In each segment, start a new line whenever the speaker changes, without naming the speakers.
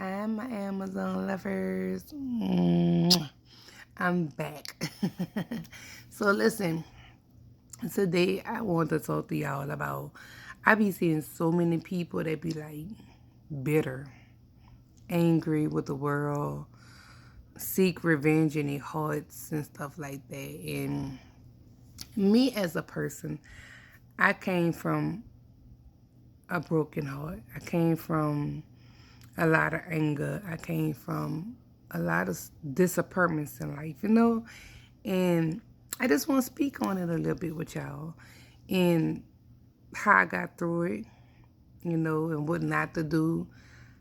Hi, my Amazon lovers. I'm back. So listen, today I want to talk to y'all about I be seeing so many people that be like bitter, angry with the world, seek revenge in their hearts and stuff like that. And me as a person, I came from a broken heart. I came from a lot of anger. I came from a lot of disappointments in life. And I just want to speak on it a little bit with y'all and how I got through it, and what not to do,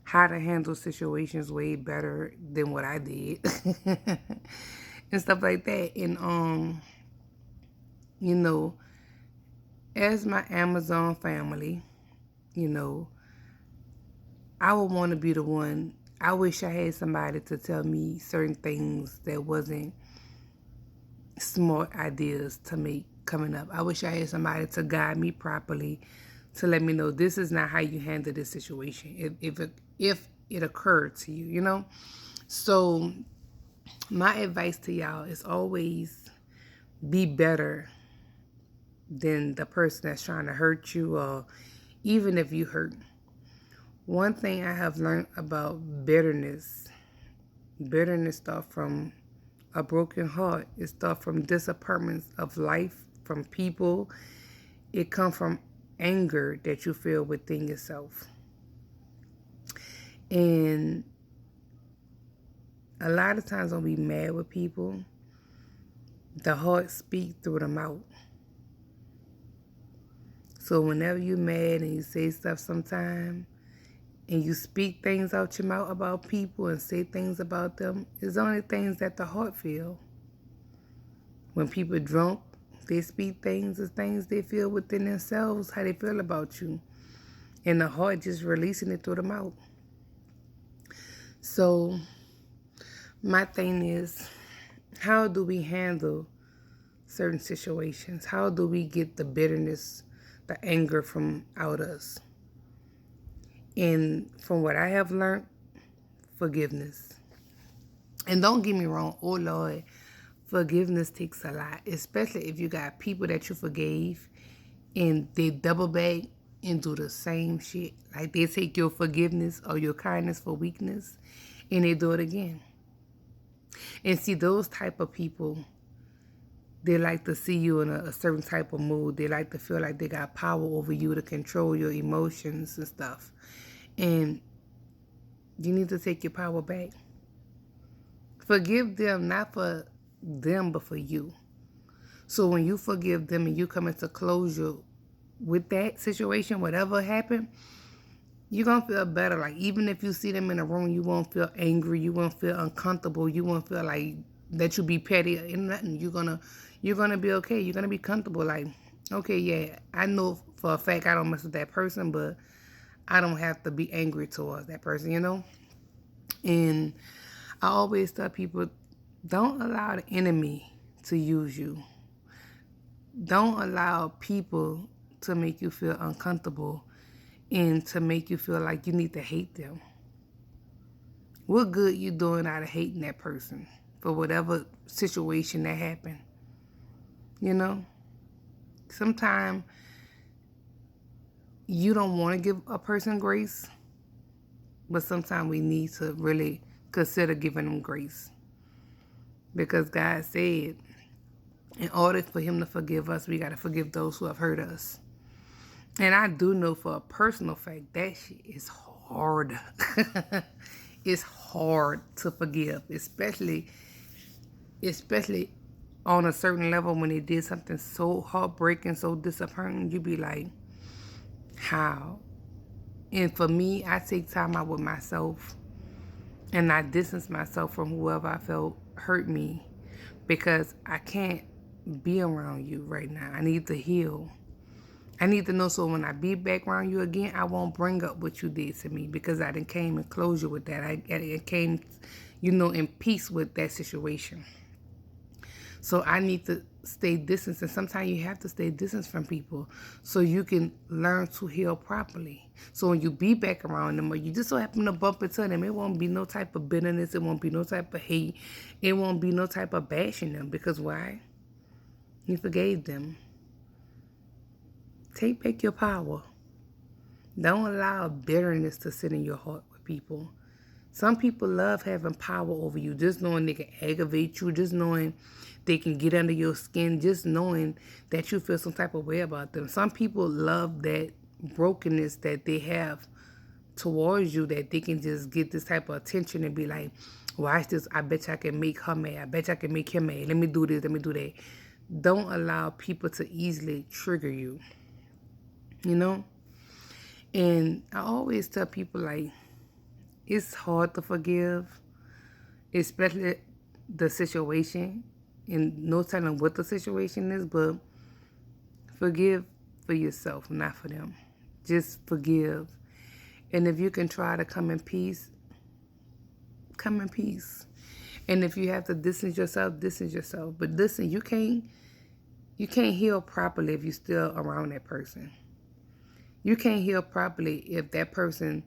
how to handle situations way better than what I did, and stuff like that. And you know, as my Amazon family, you know, I would want to be the one. I wish I had somebody to tell me certain things that wasn't smart ideas to make coming up. I wish I had somebody to guide me properly, to let me know this is not how you handle this situation if it occurred to you. So my advice to y'all is always be better than the person that's trying to hurt you, or even if you hurt. One thing I have learned about bitterness stuff from a broken heart. It starts from disappointments of life, from people. It comes from anger that you feel within yourself. And a lot of times when we mad with people, the heart speaks through the mouth. So whenever you're mad and you say stuff sometime, and you speak things out your mouth about people and say things about them, it's only things that the heart feel. When people drunk, they speak things as things they feel within themselves, how they feel about you. And the heart just releasing it through the mouth. So my thing is, how do we handle certain situations? How do we get the bitterness, the anger from out us? And from what I have learned, forgiveness. And don't get me wrong, oh Lord, forgiveness takes a lot, especially if you got people that you forgave and they double back and do the same shit. Like they take your forgiveness or your kindness for weakness and they do it again. And see, those type of people, they like to see you in a certain type of mood. They like to feel like they got power over you to control your emotions and stuff. And you need to take your power back. Forgive them, not for them, but for you. So when you forgive them and you come into closure with that situation, whatever happened, you're going to feel better. Like, even if you see them in a room, you won't feel angry. You won't feel uncomfortable. You won't feel like that you be petty or nothing. You're gonna be okay. You're going to be comfortable. Like, okay, yeah, I know for a fact I don't mess with that person, but I don't have to be angry towards that person. And I always tell people, don't allow the enemy to use you. Don't allow people to make you feel uncomfortable and to make you feel like you need to hate them. What good you doing out of hating that person for whatever situation that happened? You know? Sometimes you don't want to give a person grace, but sometimes we need to really consider giving them grace. Because God said, in order for him to forgive us, we got to forgive those who have hurt us. And I do know for a personal fact that shit is hard. It's hard to forgive, especially on a certain level when they did something so heartbreaking, so disappointing. You be like, how? And for me, I take time out with myself and I distance myself from whoever I felt hurt me, because I can't be around you right now. I need to heal. I need to know, so when I be back around you again, I won't bring up what you did to me, because I done came in closure with that. I came, in peace with that situation. So I need to stay distance. And sometimes you have to stay distance from people so you can learn to heal properly. So when you be back around them or you just so happen to bump into them, it won't be no type of bitterness. It won't be no type of hate. It won't be no type of bashing them. Because why? You forgave them. Take back your power. Don't allow bitterness to sit in your heart with people. Some people love having power over you, just knowing they can aggravate you, just knowing they can get under your skin, just knowing that you feel some type of way about them. Some people love that brokenness that they have towards you, that they can just get this type of attention and be like, watch this, I bet you I can make her mad. I bet you I can make him mad. Let me do this, let me do that. Don't allow people to easily trigger you, you know? And I always tell people, like, it's hard to forgive, especially the situation, and no telling what the situation is, but forgive for yourself, not for them. Just forgive. And if you can try to come in peace, come in peace. And if you have to distance yourself, distance yourself. But listen, you can't heal properly if you're still around that person. You can't heal properly if that person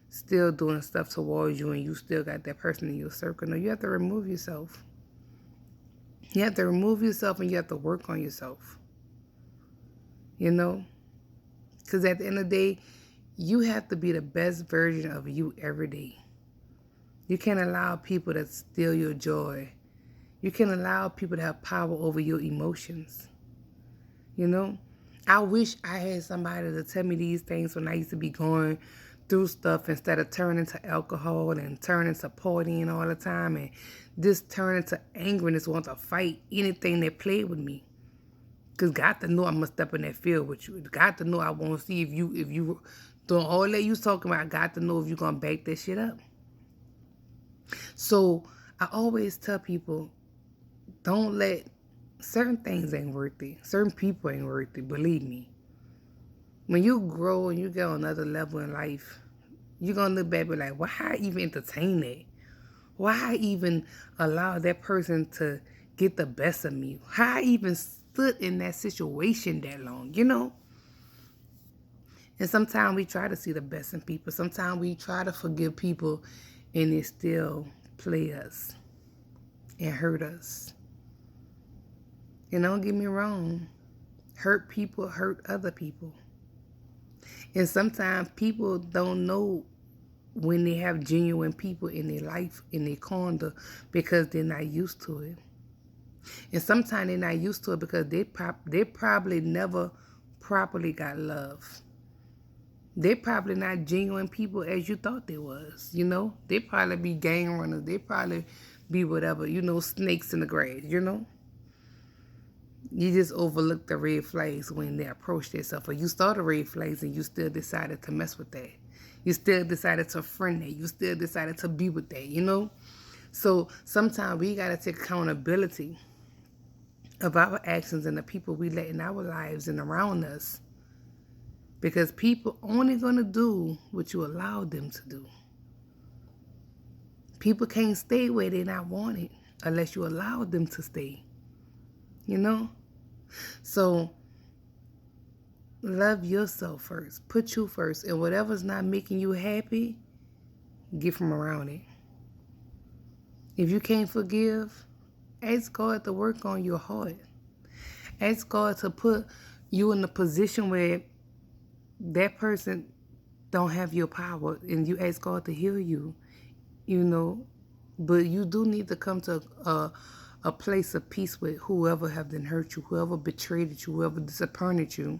still doing stuff towards you and you still got that person in your circle. No, you have to remove yourself. You have to remove yourself and you have to work on yourself. You know? Because at the end of the day, you have to be the best version of you every day. You can't allow people to steal your joy. You can't allow people to have power over your emotions. You know? I wish I had somebody to tell me these things when I used to be going through stuff instead of turning to alcohol and turning to partying all the time and just turning to angerness, want to fight anything that played with me. Because God to know I'm going to step in that field with you. God to know I want to see if you doing all that you talking about. God to know if you're going to back that shit up. So I always tell people, don't let certain things ain't worth it. Certain people ain't worth it. Believe me. When you grow and you get on another level in life, you're going to look back and be like, why I even entertain that? Why I even allow that person to get the best of me? How I even stood in that situation that long, you know? And sometimes we try to see the best in people. Sometimes we try to forgive people and they still play us and hurt us. And don't get me wrong, hurt people hurt other people. And sometimes people don't know when they have genuine people in their life, in their corner, because they're not used to it. And sometimes they're not used to it because they probably never properly got love. They probably not genuine people as you thought they was, you know? They probably be gang runners. They probably be whatever, you know, snakes in the grass, you know? You just overlook the red flags when they approach themselves. Or you saw the red flags and you still decided to mess with that. You still decided to friend that. You still decided to be with that, you know? So sometimes we got to take accountability of our actions and the people we let in our lives and around us. Because people only going to do what you allow them to do. People can't stay where they're not wanted unless you allow them to stay. You know? So, love yourself first. Put you first. And whatever's not making you happy, get from around it. If you can't forgive, ask God to work on your heart. Ask God to put you in a position where that person don't have your power, and you ask God to heal you, you know. But you do need to come to a place of peace with whoever have been hurt you, whoever betrayed you, whoever disappointed you.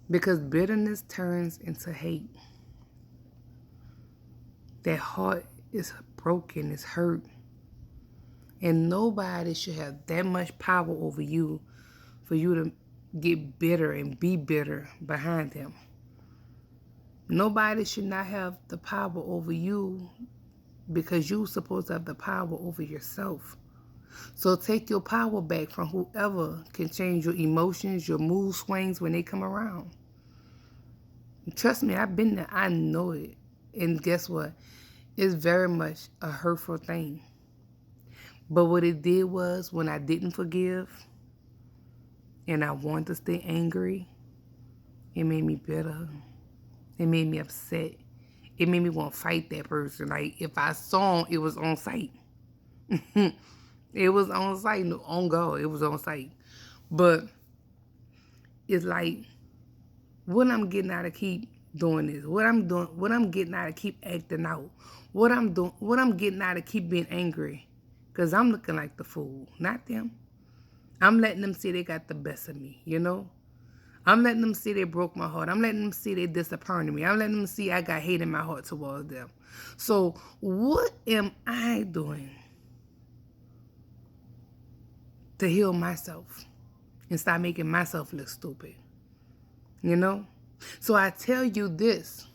Because bitterness turns into hate. That heart is broken, it's hurt. And nobody should have that much power over you for you to get bitter and be bitter behind them. Nobody should not have the power over you because you're supposed to have the power over yourself. So take your power back from whoever can change your emotions, your mood swings when they come around. Trust me, I've been there. I know it. And guess what? It's very much a hurtful thing. But what it did was when I didn't forgive and I wanted to stay angry, it made me bitter. It made me upset. It made me want to fight that person. Like if I saw him, it was on sight. It was on sight, on God. It was on sight. But it's like what I'm getting out of keep doing this. What I'm getting out of keep acting out. What I'm getting out of keep being angry. Because I'm looking like the fool, not them. I'm letting them see they got the best of me, you know? I'm letting them see they broke my heart. I'm letting them see they disappointed me. I'm letting them see I got hate in my heart towards them. So what am I doing to heal myself and stop making myself look stupid? You know? So I tell you this.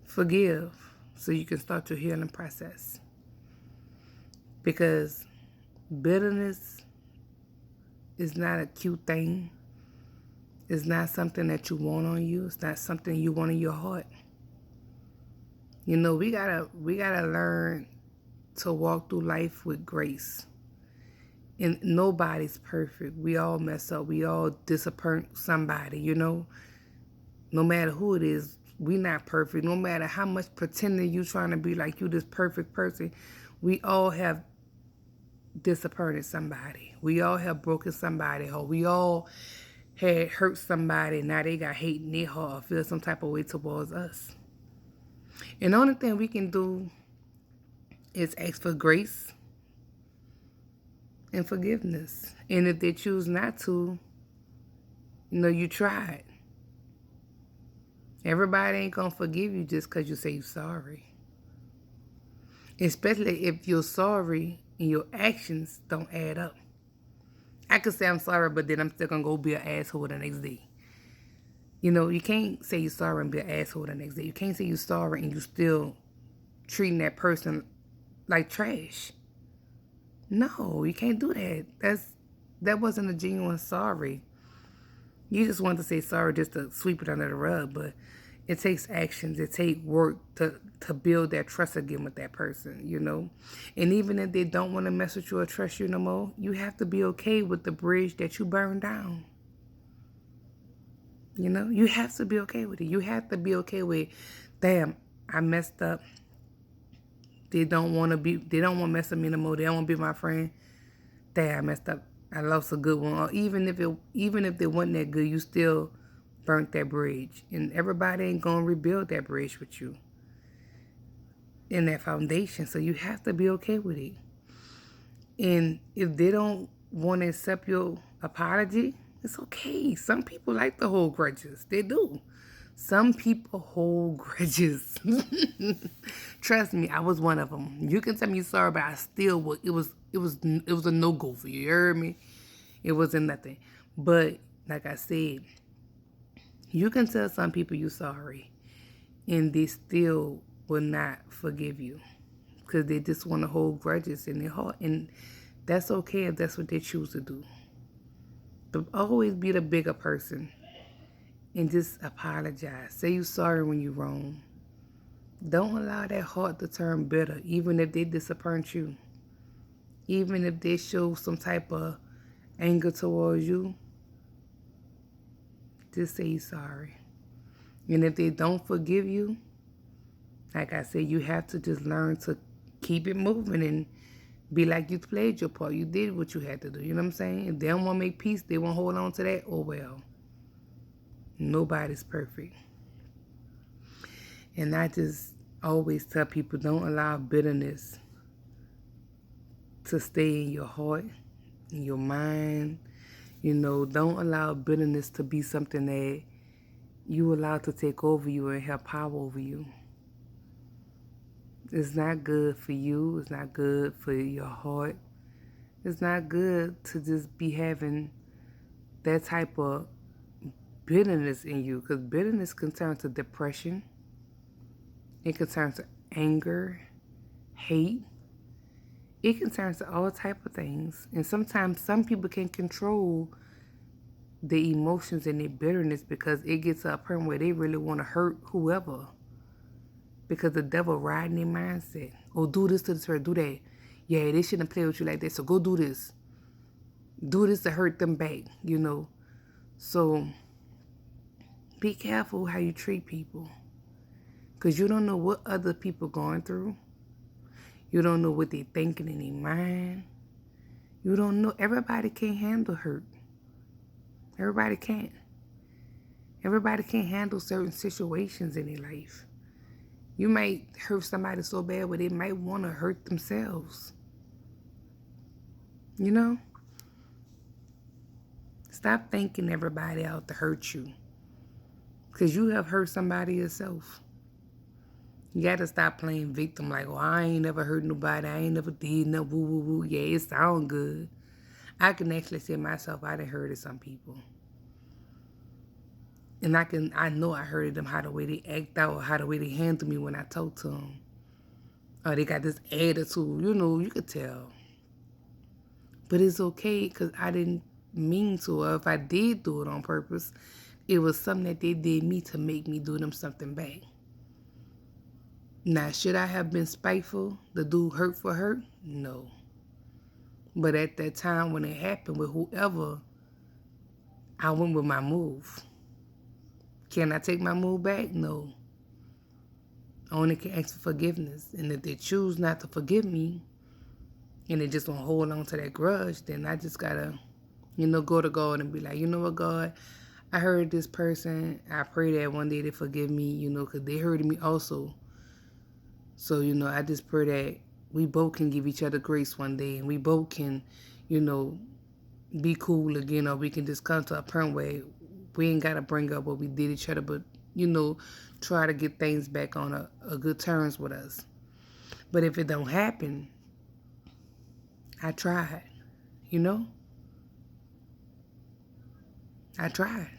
Forgive so you can start your healing process. Because bitterness is not a cute thing. It's not something that you want on you. It's not something you want in your heart. You know, we gotta learn to walk through life with grace. And nobody's perfect. We all mess up. We all disappoint somebody, you know. No matter who it is, we not perfect. No matter how much pretending you trying to be like you this perfect person, we all have disappointed somebody. We all have broken somebody, or we all had hurt somebody. Now they got hate in their heart or feel some type of way towards us. And the only thing we can do is ask for grace and forgiveness. And if they choose not to, you know, you tried. Everybody ain't gonna forgive you just because you say you're sorry. Especially if you're sorry and your actions don't add up. I could say I'm sorry, but then I'm still gonna go be an asshole the next day. You know, you can't say you're sorry and be an asshole the next day. You can't say you're sorry and you still treating that person like trash. No, you can't do that. That wasn't a genuine sorry. You just wanted to say sorry just to sweep it under the rug, but it takes actions. It takes work to build that trust again with that person, you know. And even if they don't want to mess with you or trust you no more, you have to be okay with the bridge that you burned down. You know, you have to be okay with it. You have to be okay with, damn, I messed up. They don't want to mess with me no more. They don't want to be my friend. Damn, I messed up. I lost a good one. Or even if they wasn't that good, you still burnt that bridge. And everybody ain't gonna rebuild that bridge with you in that foundation. So you have to be okay with it. And if they don't want to accept your apology, it's okay. Some people like to hold grudges. They do. Some people hold grudges. Trust me, I was one of them. You can tell me sorry, but I still would. It was a no-go for you. You heard me? It wasn't nothing. But like I said, you can tell some people you're sorry, and they still will not forgive you because they just want to hold grudges in their heart, and that's okay if that's what they choose to do. But always be the bigger person and just apologize. Say you're sorry when you're wrong. Don't allow that heart to turn bitter, even if they disappoint you. Even if they show some type of anger towards you, just say you're sorry. And if they don't forgive you, like I said, you have to just learn to keep it moving and be like you played your part. You did what you had to do. You know what I'm saying? If they don't want to make peace, they won't hold on to that. Oh, well. Nobody's perfect. And I just always tell people, don't allow bitterness to stay in your heart, in your mind. You know, don't allow bitterness to be something that you allow to take over you and have power over you. It's not good for you. It's not good for your heart. It's not good to just be having that type of bitterness in you, because bitterness can turn to depression. It can turn to anger, hate. It can turn to all type of things. And sometimes some people can control the emotions and their bitterness because it gets to a point where they really want to hurt whoever. Because the devil riding their mindset. Oh, do this to this person, do that. Yeah, they shouldn't play with you like that, so go do this. Do this to hurt them back, you know. So be careful how you treat people. Because you don't know what other people going through. You don't know what they thinking in their mind. You don't know. Everybody can't handle hurt. Everybody can't. Everybody can't handle certain situations in their life. You might hurt somebody so bad where they might want to hurt themselves. You know? Stop thinking everybody out to hurt you. Because you have hurt somebody yourself. You got to stop playing victim like, oh, I ain't never hurt nobody. I ain't never did no woo woo woo. Yeah, it sound good. I can actually say myself, I done hurted some people. And I know I hurted them how the way they act out or how the way they handle me when I talk to them. Or they got this attitude, you know, you could tell. But it's okay because I didn't mean to. Or if I did do it on purpose, it was something that they did me to make me do them something back. Now, should I have been spiteful to do hurt for hurt? No. But at that time when it happened with whoever, I went with my move. Can I take my move back? No. I only can ask for forgiveness. And if they choose not to forgive me and they just don't hold on to that grudge, then I just gotta, go to God and be like, you know what, God, I heard this person. I pray that one day they forgive me, because they hurted me also. So, I just pray that we both can give each other grace one day and we both can, be cool again, or we can just come to a point where we ain't got to bring up what we did each other, but, try to get things back on a good terms with us. But if it don't happen, I tried, I tried.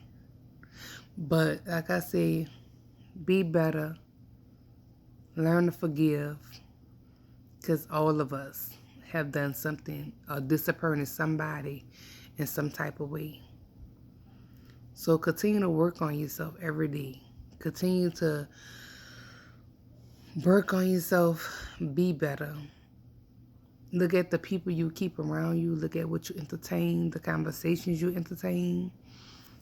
But like I say, be better, learn to forgive, because all of us have done something or disappointed somebody in some type of way. So continue to work on yourself every day. Continue to work on yourself, be better. Look at the people you keep around you. Look at what you entertain, the conversations you entertain.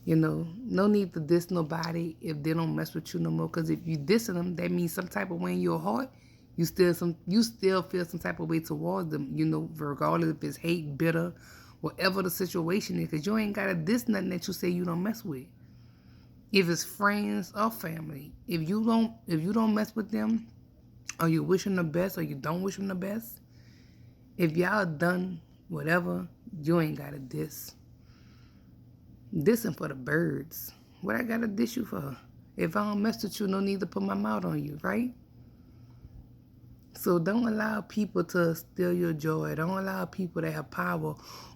No need to diss nobody if they don't mess with you no more. Because if you dissing them, that means some type of way in your heart, you still feel some type of way towards them, regardless if it's hate, bitter, whatever the situation is. Because you ain't got to diss nothing that you say you don't mess with. If it's friends or family, if you don't mess with them, or you wish them the best, or you don't wish them the best, if y'all done whatever, you ain't got to diss. Dissing for the birds. What I got to diss you for? If I don't mess with you, no need to put my mouth on you, right? So don't allow people to steal your joy. Don't allow people to have power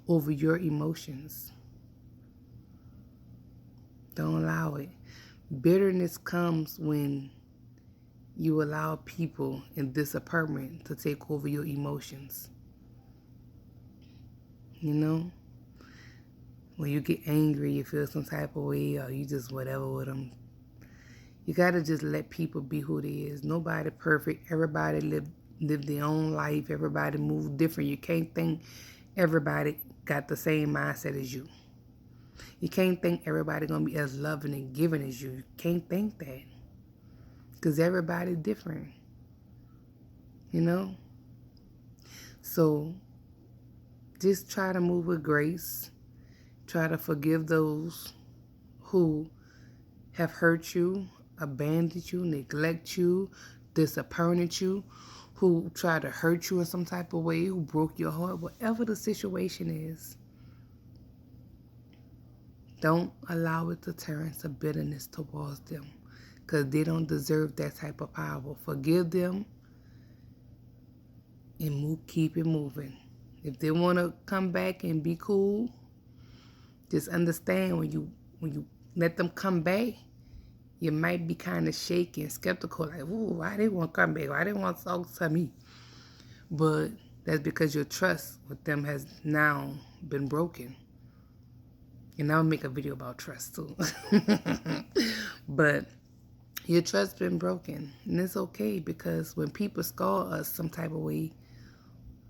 over your emotions. Don't allow it. Bitterness comes when you allow people in disappointment to take over your emotions. When you get angry, you feel some type of way, or you just whatever with them. You got to just let people be who they is. Nobody perfect. Everybody live their own life. Everybody move different. You can't think everybody got the same mindset as you. You can't think everybody going to be as loving and giving as you. You can't think that. Because everybody's different. So just try to move with grace. Try to forgive those who have hurt you, abandoned you, neglect you, disappointed you, who tried to hurt you in some type of way, who broke your heart, whatever the situation is. Don't allow it to turn to bitterness towards them, because they don't deserve that type of power. Forgive them and keep it moving. If they want to come back and be cool, just understand when you let them come back, you might be kind of shaky and skeptical, like, ooh, why they want to come back? Why they want to talk to me? But that's because your trust with them has now been broken. And I'll make a video about trust too. But Your trust been broken. And it's okay, because when people scar us some type of way,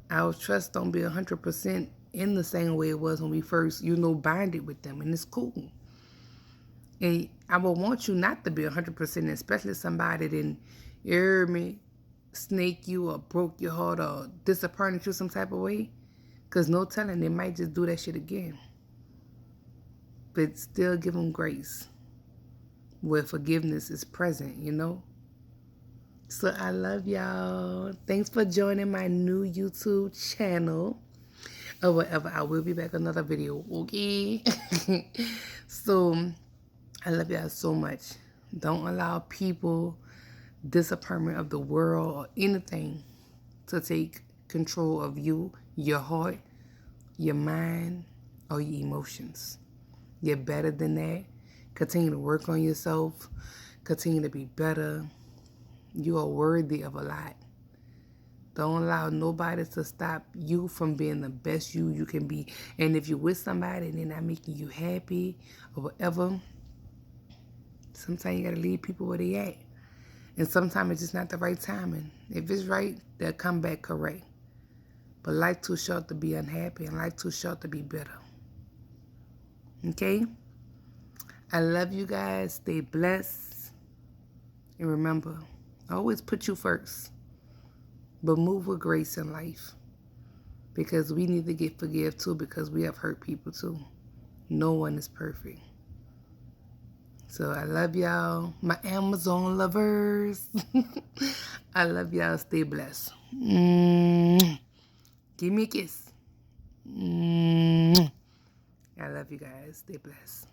our trust don't be 100% in the same way it was when we first, bonded with them. And it's cool. And I would want you not to be 100%, especially somebody that didn't, you hear me, snake you or broke your heart or disappointed you some type of way. Because no telling, they might just do that shit again. But still give them grace where forgiveness is present. So I love y'all. Thanks for joining my new YouTube channel. Or whatever. I will be back another video. Okay? So I love y'all so much. Don't allow people, disappointment of the world, or anything to take control of you, your heart, your mind, or your emotions. You're better than that. Continue to work on yourself. Continue to be better. You are worthy of a lot. Don't allow nobody to stop you from being the best you can be. And if you're with somebody and they're not making you happy or whatever, sometimes you got to leave people where they at. And sometimes it's just not the right timing. If it's right, they'll come back correct. But life too short to be unhappy, and life too short to be bitter. Okay? I love you guys. Stay blessed. And remember, always put you first. But move with grace in life. Because we need to get forgive too, because we have hurt people too. No one is perfect. So I love y'all. My Amazon lovers. I love y'all. Stay blessed. Give me a kiss. I love you guys. Stay blessed.